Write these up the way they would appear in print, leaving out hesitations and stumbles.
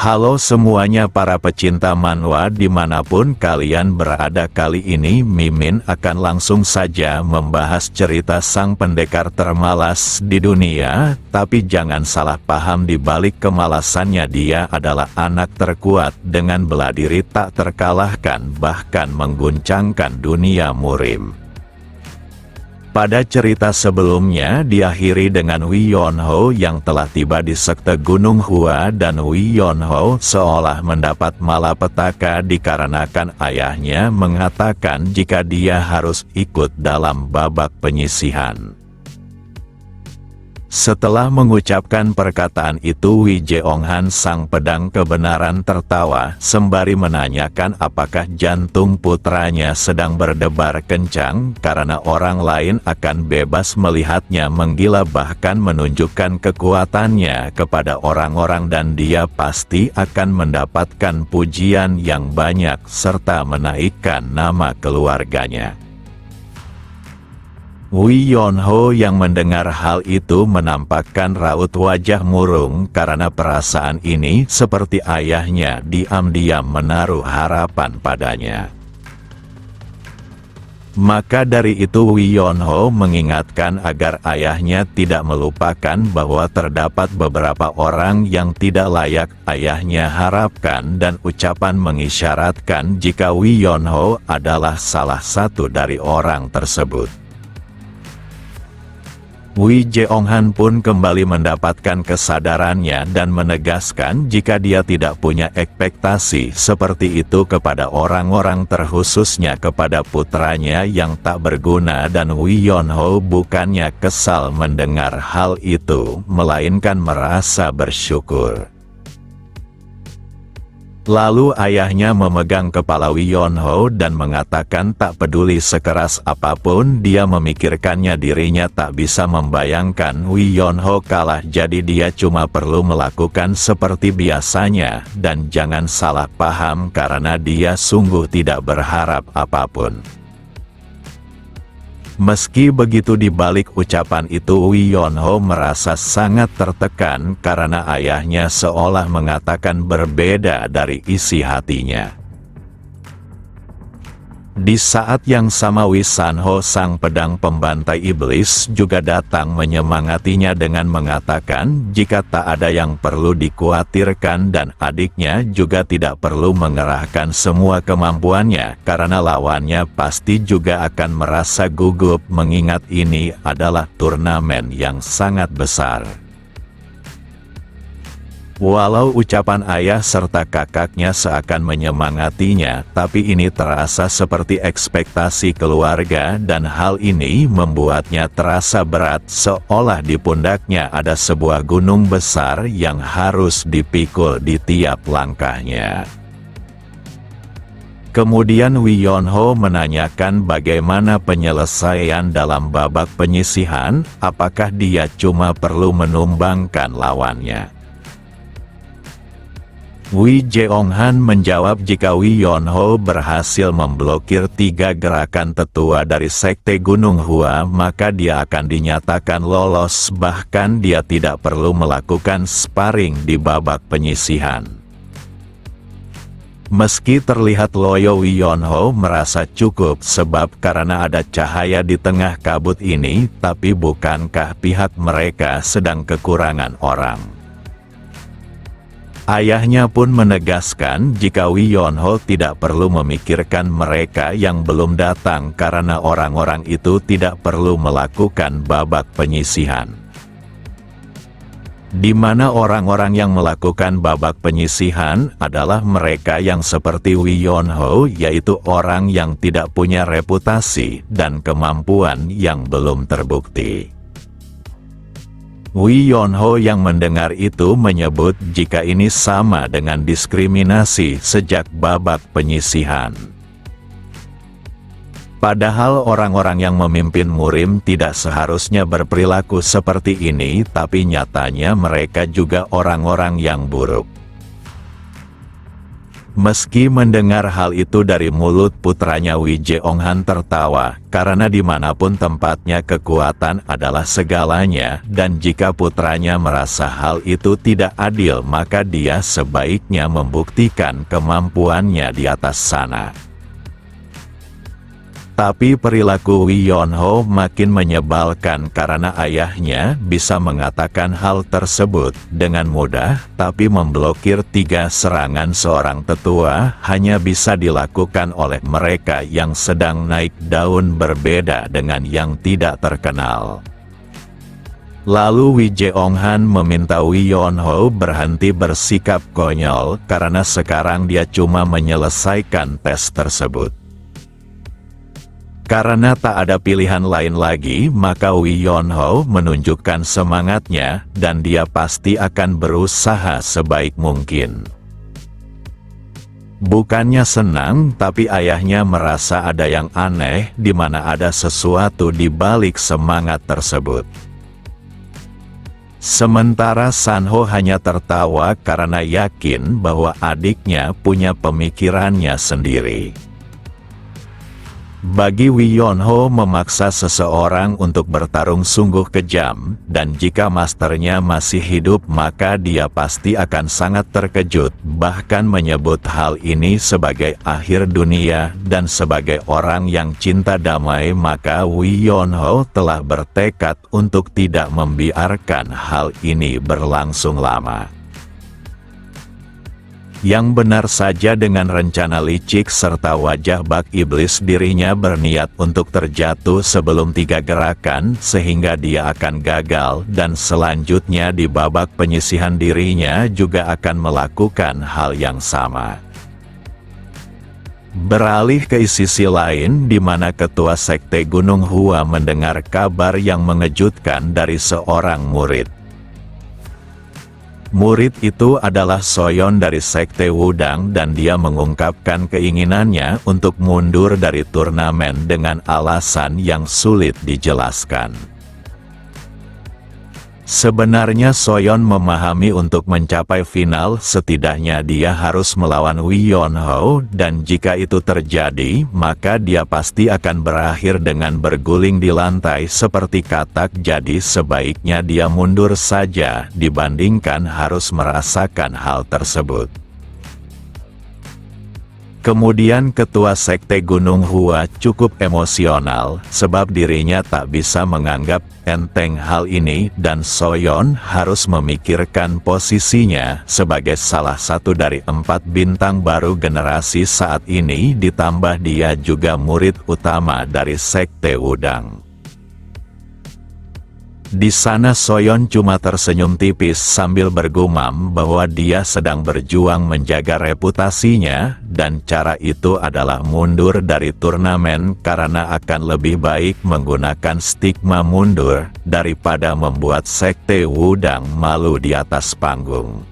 Halo semuanya para pecinta manhwa dimanapun kalian berada, kali ini Mimin akan langsung saja membahas cerita sang pendekar termalas di dunia, tapi jangan salah paham, di balik kemalasannya dia adalah anak terkuat dengan bela diri tak terkalahkan bahkan mengguncangkan dunia murim. Pada cerita sebelumnya diakhiri dengan Wi Yonho yang telah tiba di sekte Gunung Hua, dan Wi Yonho seolah mendapat malapetaka dikarenakan ayahnya mengatakan jika dia harus ikut dalam babak penyisihan. Setelah mengucapkan perkataan itu, Wi Jeonghan sang pedang kebenaran tertawa sembari menanyakan apakah jantung putranya sedang berdebar kencang karena orang lain akan bebas melihatnya menggila bahkan menunjukkan kekuatannya kepada orang-orang, dan dia pasti akan mendapatkan pujian yang banyak serta menaikkan nama keluarganya. Wi Yonho yang mendengar hal itu menampakkan raut wajah murung karena perasaan ini seperti ayahnya diam-diam menaruh harapan padanya. Maka dari itu Wi Yonho mengingatkan agar ayahnya tidak melupakan bahwa terdapat beberapa orang yang tidak layak ayahnya harapkan, dan ucapan mengisyaratkan jika Wi Yonho adalah salah satu dari orang tersebut. Wi Jeonghan pun kembali mendapatkan kesadarannya dan menegaskan jika dia tidak punya ekspektasi seperti itu kepada orang-orang, terkhususnya kepada putranya yang tak berguna, dan Wi Yonho bukannya kesal mendengar hal itu, melainkan merasa bersyukur. Lalu ayahnya memegang kepala Wi Yonho dan mengatakan tak peduli sekeras apapun dia memikirkannya, dirinya tak bisa membayangkan Wi Yonho kalah, jadi dia cuma perlu melakukan seperti biasanya, dan jangan salah paham karena dia sungguh tidak berharap apapun. Meski begitu, di balik ucapan itu Wi Yonho merasa sangat tertekan karena ayahnya seolah mengatakan berbeda dari isi hatinya. Di saat yang sama Wi Sanho sang pedang pembantai iblis juga datang menyemangatinya dengan mengatakan jika tak ada yang perlu dikhawatirkan dan adiknya juga tidak perlu mengerahkan semua kemampuannya karena lawannya pasti juga akan merasa gugup, mengingat ini adalah turnamen yang sangat besar. Walau ucapan ayah serta kakaknya seakan menyemangatinya, tapi ini terasa seperti ekspektasi keluarga, dan hal ini membuatnya terasa berat, seolah di pundaknya ada sebuah gunung besar yang harus dipikul di tiap langkahnya. Kemudian Wi Yonho menanyakan bagaimana penyelesaian dalam babak penyisihan, apakah dia cuma perlu menumbangkan lawannya. Wi Jeonghan menjawab jika Wi Yonho berhasil memblokir 3 gerakan tetua dari sekte Gunung Hua maka dia akan dinyatakan lolos, bahkan dia tidak perlu melakukan sparring di babak penyisihan. Meski terlihat loyo, Wi Yonho merasa cukup sebab karena ada cahaya di tengah kabut ini, tapi bukankah pihak mereka sedang kekurangan orang? Ayahnya pun menegaskan jika Wi Yonho tidak perlu memikirkan mereka yang belum datang karena orang-orang itu tidak perlu melakukan babak penyisihan. Di mana orang-orang yang melakukan babak penyisihan adalah mereka yang seperti Wi Yonho, yaitu orang yang tidak punya reputasi dan kemampuan yang belum terbukti. Wi Yonho yang mendengar itu menyebut jika ini sama dengan diskriminasi sejak babak penyisihan. Padahal orang-orang yang memimpin murim tidak seharusnya berperilaku seperti ini, tapi nyatanya mereka juga orang-orang yang buruk. Meski mendengar hal itu dari mulut putranya, Wi Jeonghan tertawa, karena dimanapun tempatnya kekuatan adalah segalanya, dan jika putranya merasa hal itu tidak adil maka dia sebaiknya membuktikan kemampuannya di atas sana. Tapi perilaku Wi Yonho makin menyebalkan karena ayahnya bisa mengatakan hal tersebut dengan mudah, tapi memblokir 3 serangan seorang tetua hanya bisa dilakukan oleh mereka yang sedang naik daun, berbeda dengan yang tidak terkenal. Lalu Wi Jeonghan meminta Wi Yonho berhenti bersikap konyol karena sekarang dia cuma menyelesaikan tes tersebut. Karena tak ada pilihan lain lagi, maka Wi Yonho menunjukkan semangatnya, dan dia pasti akan berusaha sebaik mungkin. Bukannya senang, tapi ayahnya merasa ada yang aneh, di mana ada sesuatu di balik semangat tersebut. Sementara Sanho hanya tertawa karena yakin bahwa adiknya punya pemikirannya sendiri. Bagi Wi Yonho, memaksa seseorang untuk bertarung sungguh kejam, dan jika masternya masih hidup maka dia pasti akan sangat terkejut, bahkan menyebut hal ini sebagai akhir dunia, dan sebagai orang yang cinta damai maka Wi Yonho telah bertekad untuk tidak membiarkan hal ini berlangsung lama. Yang benar saja dengan rencana licik serta wajah bak iblis, dirinya berniat untuk terjatuh sebelum 3 gerakan sehingga dia akan gagal, dan selanjutnya di babak penyisihan dirinya juga akan melakukan hal yang sama. Beralih ke sisi lain, di mana ketua sekte Gunung Hua mendengar kabar yang mengejutkan dari seorang murid. Murid itu adalah Soyeon dari sekte Wudang, dan dia mengungkapkan keinginannya untuk mundur dari turnamen dengan alasan yang sulit dijelaskan. Sebenarnya Soyeon memahami untuk mencapai final setidaknya dia harus melawan Wi Yonho, dan jika itu terjadi maka dia pasti akan berakhir dengan berguling di lantai seperti katak, jadi sebaiknya dia mundur saja dibandingkan harus merasakan hal tersebut. Kemudian ketua sekte Gunung Hua cukup emosional, sebab dirinya tak bisa menganggap enteng hal ini, dan Soyeon harus memikirkan posisinya sebagai salah satu dari 4 bintang baru generasi saat ini, ditambah dia juga murid utama dari sekte Wudang. Di sana Soyeon cuma tersenyum tipis sambil bergumam bahwa dia sedang berjuang menjaga reputasinya, dan cara itu adalah mundur dari turnamen karena akan lebih baik menggunakan stigma mundur daripada membuat sekte Wudang malu di atas panggung.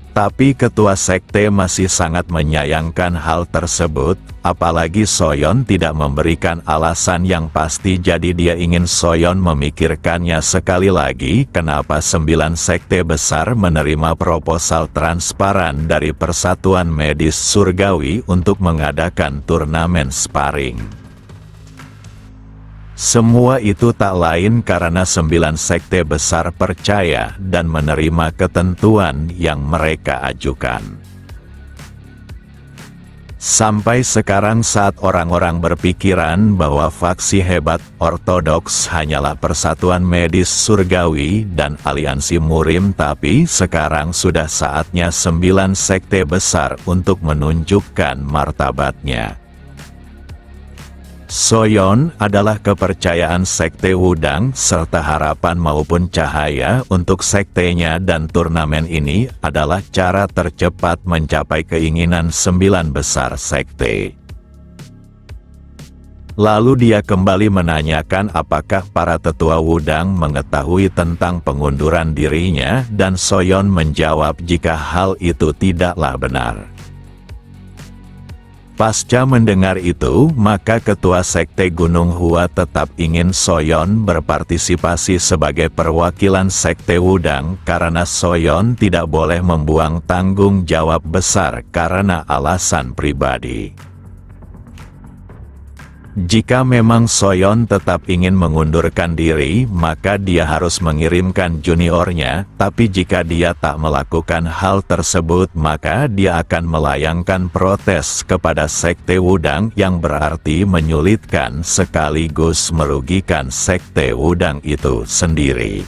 Tapi ketua sekte masih sangat menyayangkan hal tersebut, apalagi Soyeon tidak memberikan alasan yang pasti, jadi dia ingin Soyeon memikirkannya sekali lagi kenapa 9 sekte besar menerima proposal transparan dari Persatuan Medis Surgawi untuk mengadakan turnamen sparring. Semua itu tak lain karena 9 sekte besar percaya dan menerima ketentuan yang mereka ajukan. Sampai sekarang saat orang-orang berpikiran bahwa faksi hebat ortodoks hanyalah Persatuan Medis Surgawi dan Aliansi Murim, tapi sekarang sudah saatnya 9 sekte besar untuk menunjukkan martabatnya. Soyeon adalah kepercayaan sekte Wudang serta harapan maupun cahaya untuk sektenya, dan turnamen ini adalah cara tercepat mencapai keinginan 9 besar sekte. Lalu dia kembali menanyakan apakah para tetua Wudang mengetahui tentang pengunduran dirinya, dan Soyeon menjawab jika hal itu tidaklah benar. Pasca mendengar itu, maka ketua sekte Gunung Hua tetap ingin Soyon berpartisipasi sebagai perwakilan sekte Wudang karena Soyon tidak boleh membuang tanggung jawab besar karena alasan pribadi. Jika memang Soyon tetap ingin mengundurkan diri, maka dia harus mengirimkan juniornya, tapi jika dia tak melakukan hal tersebut, maka dia akan melayangkan protes kepada sekte Wudang yang berarti menyulitkan sekaligus merugikan sekte Wudang itu sendiri.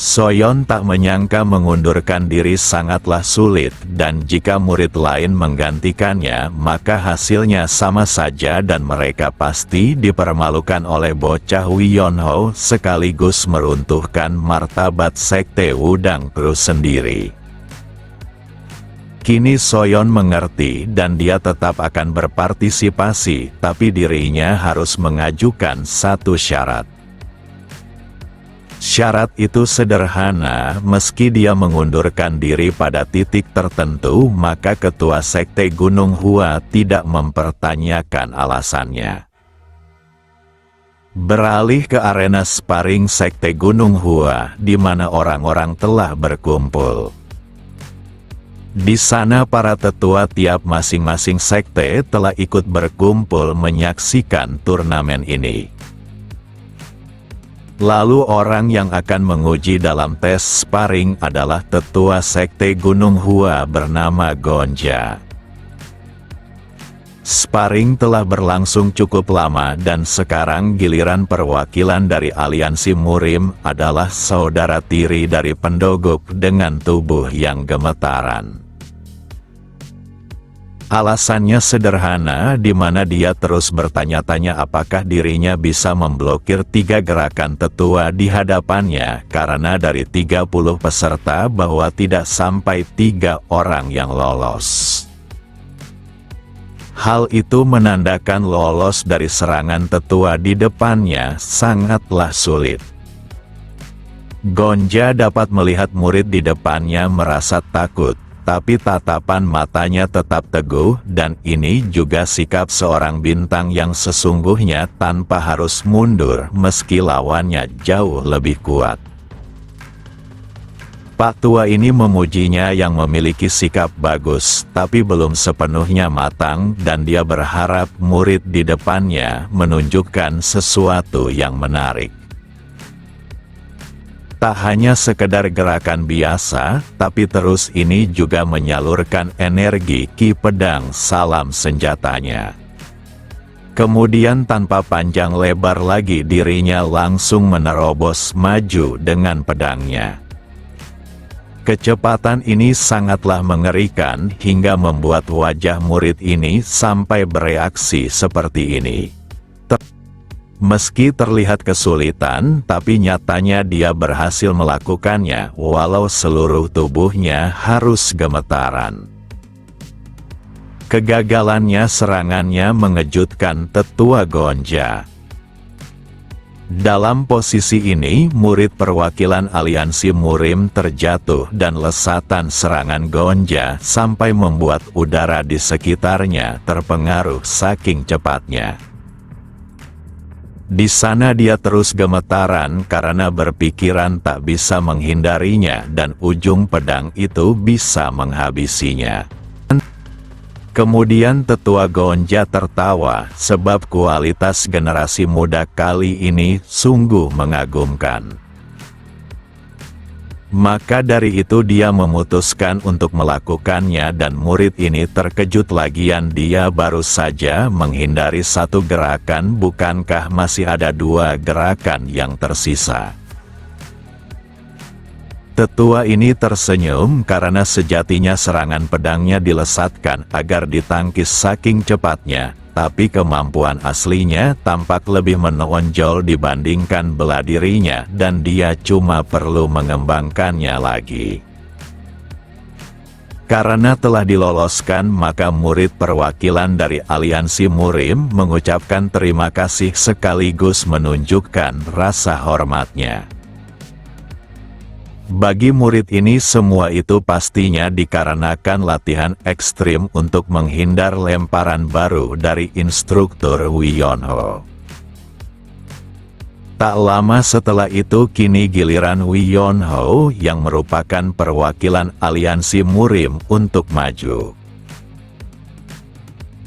Soyon tak menyangka mengundurkan diri sangatlah sulit, dan jika murid lain menggantikannya, maka hasilnya sama saja dan mereka pasti dipermalukan oleh bocah Wiyonho sekaligus meruntuhkan martabat sekte Wudang terus sendiri. Kini Soyon mengerti dan dia tetap akan berpartisipasi, tapi dirinya harus mengajukan satu syarat. Syarat itu sederhana, meski dia mengundurkan diri pada titik tertentu, maka ketua sekte Gunung Hua tidak mempertanyakan alasannya. Beralih ke arena sparring sekte Gunung Hua, di mana orang-orang telah berkumpul. Di sana para tetua tiap masing-masing sekte telah ikut berkumpul menyaksikan turnamen ini. Lalu orang yang akan menguji dalam tes sparring adalah tetua sekte Gunung Hua bernama Gonja. Sparring telah berlangsung cukup lama dan sekarang giliran perwakilan dari aliansi Murim adalah saudara tiri dari Pendoguk dengan tubuh yang gemetaran. Alasannya sederhana, di mana dia terus bertanya-tanya apakah dirinya bisa memblokir 3 gerakan tetua di hadapannya, karena dari 30 peserta bahwa tidak sampai 3 orang yang lolos. Hal itu menandakan lolos dari serangan tetua di depannya sangatlah sulit. Gonja dapat melihat murid di depannya merasa takut, tapi tatapan matanya tetap teguh, dan ini juga sikap seorang bintang yang sesungguhnya tanpa harus mundur meski lawannya jauh lebih kuat. Pak tua ini memujinya yang memiliki sikap bagus, tapi belum sepenuhnya matang, dan dia berharap murid di depannya menunjukkan sesuatu yang menarik. Tak hanya sekedar gerakan biasa, tapi terus ini juga menyalurkan energi ki pedang salam senjatanya. Kemudian tanpa panjang lebar lagi dirinya langsung menerobos maju dengan pedangnya. Kecepatan ini sangatlah mengerikan hingga membuat wajah murid ini sampai bereaksi seperti ini. Meski terlihat kesulitan, tapi nyatanya dia berhasil melakukannya, walau seluruh tubuhnya harus gemetaran. Kegagalannya serangannya mengejutkan tetua Gonja. Dalam posisi ini, murid perwakilan aliansi Murim terjatuh dan lesatan serangan Gonja sampai membuat udara di sekitarnya terpengaruh saking cepatnya. Di sana dia terus gemetaran karena berpikiran tak bisa menghindarinya dan ujung pedang itu bisa menghabisinya. Kemudian tetua Gonja tertawa sebab kualitas generasi muda kali ini sungguh mengagumkan. Maka dari itu dia memutuskan untuk melakukannya dan murid ini terkejut lagian dia baru saja menghindari 1 gerakan, bukankah masih ada 2 gerakan yang tersisa? Tetua ini tersenyum karena sejatinya serangan pedangnya dilesatkan agar ditangkis saking cepatnya, tapi kemampuan aslinya tampak lebih menonjol dibandingkan bela dirinya dan dia cuma perlu mengembangkannya lagi. Karena telah diloloskan, maka murid perwakilan dari aliansi Murim mengucapkan terima kasih sekaligus menunjukkan rasa hormatnya. Bagi murid ini semua itu pastinya dikarenakan latihan ekstrim untuk menghindar lemparan baru dari instruktur Wi Yonho. Tak lama setelah itu kini giliran Wi Yonho yang merupakan perwakilan aliansi Murim untuk maju.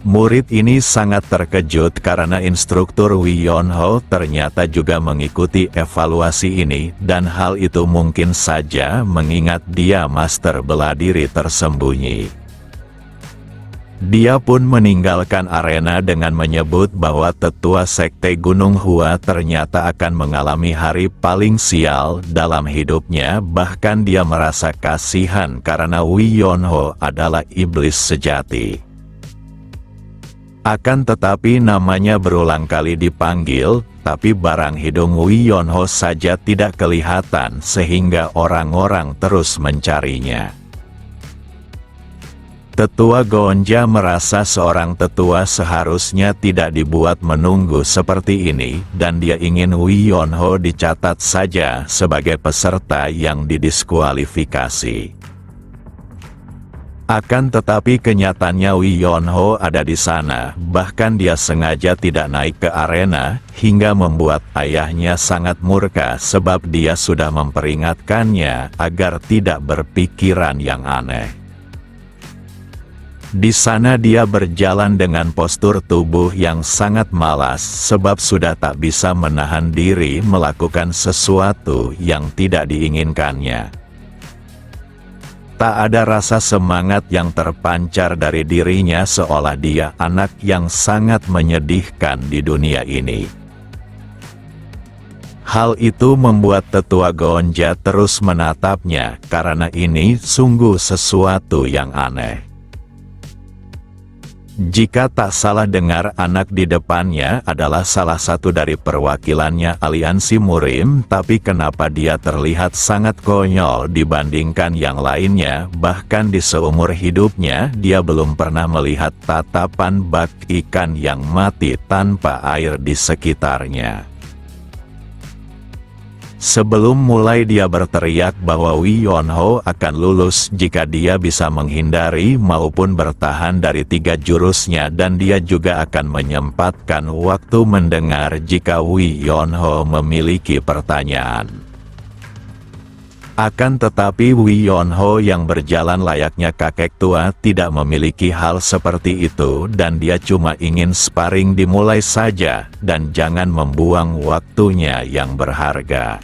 Murid ini sangat terkejut karena instruktur Wi Yonho ternyata juga mengikuti evaluasi ini dan hal itu mungkin saja mengingat dia master bela diri tersembunyi. Dia pun meninggalkan arena dengan menyebut bahwa tetua sekte Gunung Hua ternyata akan mengalami hari paling sial dalam hidupnya, bahkan dia merasa kasihan karena Wi Yonho adalah iblis sejati. Akan tetapi namanya berulang kali dipanggil, tapi barang hidung Wi Yonho saja tidak kelihatan sehingga orang-orang terus mencarinya. Tetua Gonja merasa seorang tetua seharusnya tidak dibuat menunggu seperti ini dan dia ingin Wi Yonho dicatat saja sebagai peserta yang didiskualifikasi. Akan tetapi kenyataannya Wi Yonho ada di sana, bahkan dia sengaja tidak naik ke arena, hingga membuat ayahnya sangat murka sebab dia sudah memperingatkannya agar tidak berpikiran yang aneh. Di sana dia berjalan dengan postur tubuh yang sangat malas sebab sudah tak bisa menahan diri melakukan sesuatu yang tidak diinginkannya. Tak ada rasa semangat yang terpancar dari dirinya seolah dia anak yang sangat menyedihkan di dunia ini. Hal itu membuat tetua Gonja terus menatapnya karena ini sungguh sesuatu yang aneh. Jika tak salah dengar anak di depannya adalah salah satu dari perwakilannya aliansi Murim, tapi kenapa dia terlihat sangat konyol dibandingkan yang lainnya, bahkan di seumur hidupnya dia belum pernah melihat tatapan bak ikan yang mati tanpa air di sekitarnya. Sebelum mulai dia berteriak bahwa Wi Yonho akan lulus jika dia bisa menghindari maupun bertahan dari 3 jurusnya dan dia juga akan menyempatkan waktu mendengar jika Wi Yonho memiliki pertanyaan. Akan tetapi Wi Yonho yang berjalan layaknya kakek tua tidak memiliki hal seperti itu dan dia cuma ingin sparring dimulai saja dan jangan membuang waktunya yang berharga.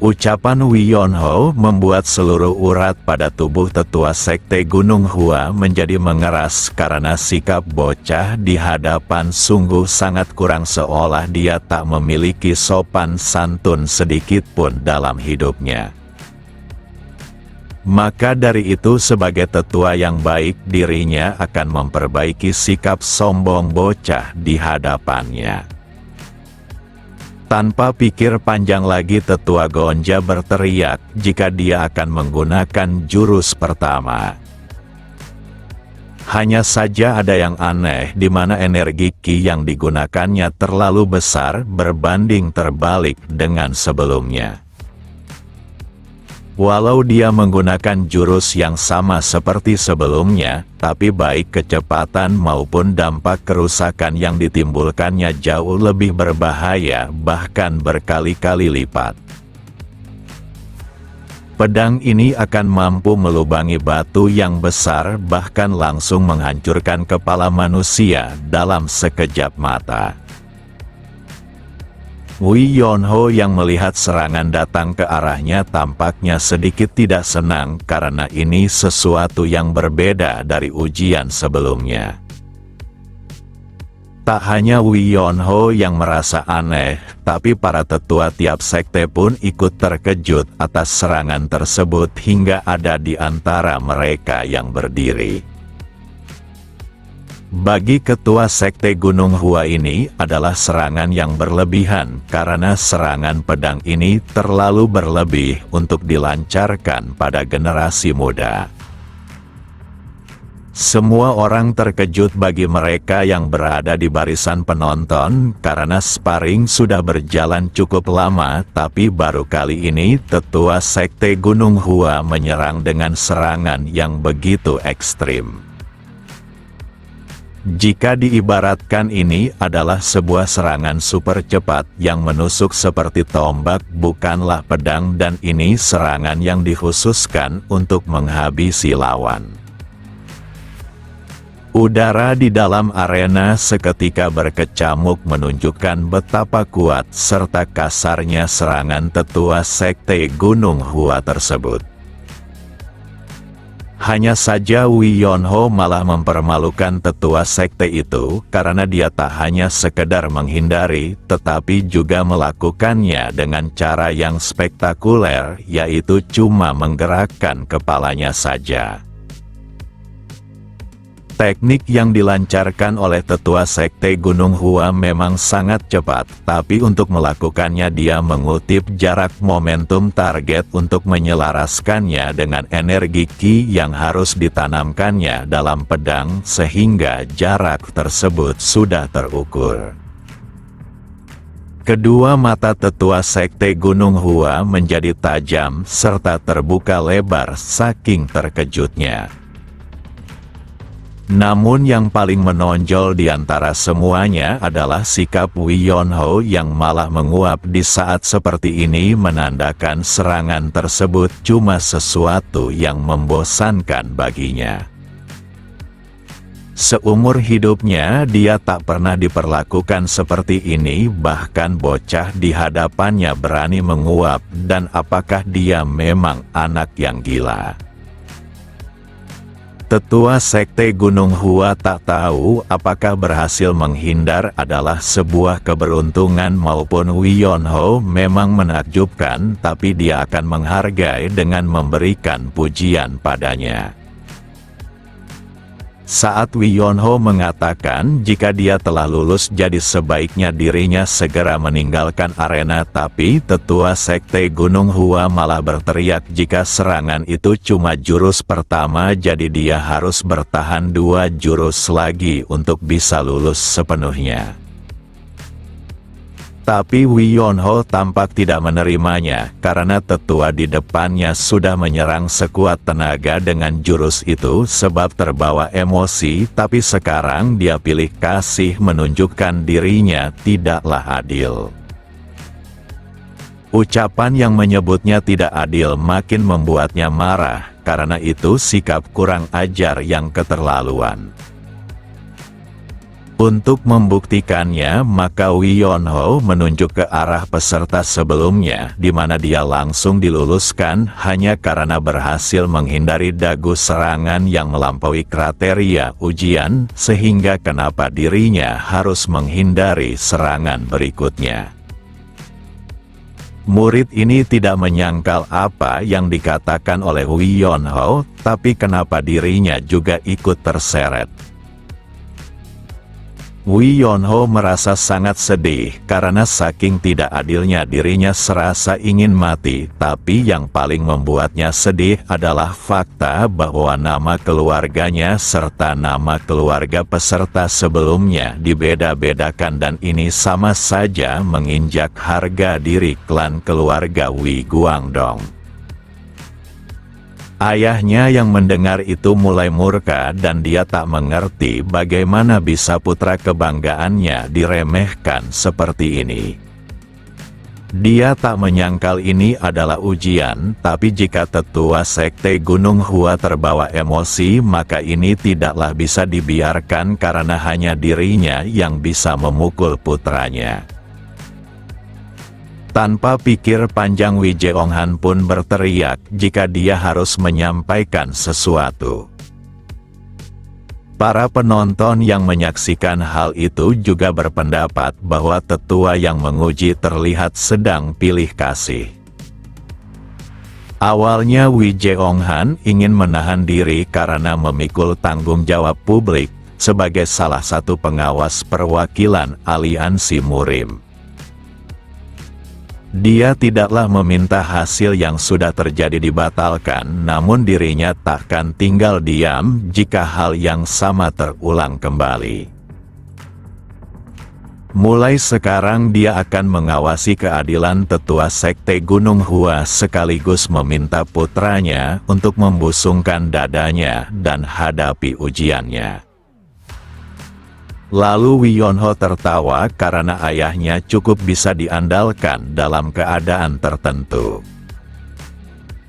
Ucapan Wi Yonho membuat seluruh urat pada tubuh tetua sekte Gunung Hua menjadi mengeras karena sikap bocah di hadapan sungguh sangat kurang seolah dia tak memiliki sopan santun sedikit pun dalam hidupnya. Maka dari itu sebagai tetua yang baik dirinya akan memperbaiki sikap sombong bocah di hadapannya. Tanpa pikir panjang lagi tetua Gonja berteriak jika dia akan menggunakan jurus pertama. Hanya saja ada yang aneh di mana energi ki yang digunakannya terlalu besar berbanding terbalik dengan sebelumnya. Walau dia menggunakan jurus yang sama seperti sebelumnya, tapi baik kecepatan maupun dampak kerusakan yang ditimbulkannya jauh lebih berbahaya, bahkan berkali-kali lipat. Pedang ini akan mampu melubangi batu yang besar, bahkan langsung menghancurkan kepala manusia dalam sekejap mata. Wi Yonho yang melihat serangan datang ke arahnya tampaknya sedikit tidak senang karena ini sesuatu yang berbeda dari ujian sebelumnya. Tak hanya Wi Yonho yang merasa aneh, tapi para tetua tiap sekte pun ikut terkejut atas serangan tersebut hingga ada di antara mereka yang berdiri. Bagi ketua sekte Gunung Hua ini adalah serangan yang berlebihan karena serangan pedang ini terlalu berlebih untuk dilancarkan pada generasi muda. Semua orang terkejut bagi mereka yang berada di barisan penonton karena sparring sudah berjalan cukup lama, tapi baru kali ini tetua sekte Gunung Hua menyerang dengan serangan yang begitu ekstrim. Jika diibaratkan ini adalah sebuah serangan super cepat yang menusuk seperti tombak, bukanlah pedang, dan ini serangan yang dikhususkan untuk menghabisi lawan. Udara di dalam arena seketika berkecamuk menunjukkan betapa kuat serta kasarnya serangan tetua sekte Gunung Hua tersebut. Hanya saja Wi Yonho malah mempermalukan tetua sekte itu karena dia tak hanya sekedar menghindari, tetapi juga melakukannya dengan cara yang spektakuler, yaitu cuma menggerakkan kepalanya saja. Teknik yang dilancarkan oleh tetua sekte Gunung Hua memang sangat cepat, tapi untuk melakukannya dia mengutip jarak momentum target untuk menyelaraskannya dengan energi ki yang harus ditanamkannya dalam pedang sehingga jarak tersebut sudah terukur. Kedua mata tetua sekte Gunung Hua menjadi tajam serta terbuka lebar saking terkejutnya. Namun yang paling menonjol di antara semuanya adalah sikap Wi Yonho yang malah menguap di saat seperti ini, menandakan serangan tersebut cuma sesuatu yang membosankan baginya. Seumur hidupnya dia tak pernah diperlakukan seperti ini, bahkan bocah di hadapannya berani menguap, dan apakah dia memang anak yang gila? Tetua sekte Gunung Hua tak tahu apakah berhasil menghindar adalah sebuah keberuntungan maupun Wi Yonho memang menakjubkan, tapi dia akan menghargai dengan memberikan pujian padanya. Saat Wi Yonho mengatakan jika dia telah lulus jadi sebaiknya dirinya segera meninggalkan arena, tapi tetua sekte Gunung Hua malah berteriak jika serangan itu cuma jurus pertama, jadi dia harus bertahan 2 jurus lagi untuk bisa lulus sepenuhnya. Tapi Wi Yonho tampak tidak menerimanya, karena tetua di depannya sudah menyerang sekuat tenaga dengan jurus itu sebab terbawa emosi, tapi sekarang dia pilih kasih menunjukkan dirinya tidaklah adil. Ucapan yang menyebutnya tidak adil makin membuatnya marah, karena itu sikap kurang ajar yang keterlaluan. Untuk membuktikannya, maka Wi Yonho menunjuk ke arah peserta sebelumnya, di mana dia langsung diluluskan hanya karena berhasil menghindari dagu serangan yang melampaui kriteria ujian, sehingga kenapa dirinya harus menghindari serangan berikutnya. Murid ini tidak menyangkal apa yang dikatakan oleh Wi Yonho, tapi kenapa dirinya juga ikut terseret. Wi Yonho merasa sangat sedih karena saking tidak adilnya dirinya serasa ingin mati, tapi yang paling membuatnya sedih adalah fakta bahwa nama keluarganya serta nama keluarga peserta sebelumnya dibeda-bedakan, dan ini sama saja menginjak harga diri klan keluarga Wi Guangdong. Ayahnya yang mendengar itu mulai murka dan dia tak mengerti bagaimana bisa putra kebanggaannya diremehkan seperti ini. Dia tak menyangkal ini adalah ujian, tapi jika tetua sekte Gunung Hua terbawa emosi, maka ini tidaklah bisa dibiarkan karena hanya dirinya yang bisa memukul putranya. Tanpa pikir panjang, Wi Jeonghan pun berteriak jika dia harus menyampaikan sesuatu. Para penonton yang menyaksikan hal itu juga berpendapat bahwa tetua yang menguji terlihat sedang pilih kasih. Awalnya Wi Jeonghan ingin menahan diri karena memikul tanggung jawab publik sebagai salah satu pengawas perwakilan aliansi Murim. Dia tidaklah meminta hasil yang sudah terjadi dibatalkan, namun dirinya takkan tinggal diam jika hal yang sama terulang kembali. Mulai sekarang dia akan mengawasi keadilan tetua sekte Gunung Hua sekaligus meminta putranya untuk membusungkan dadanya dan hadapi ujiannya. Lalu Wiyonho tertawa karena ayahnya cukup bisa diandalkan dalam keadaan tertentu.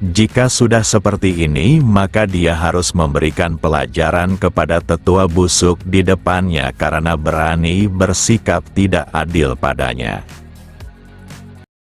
Jika sudah seperti ini, maka dia harus memberikan pelajaran kepada tetua busuk di depannya karena berani bersikap tidak adil padanya.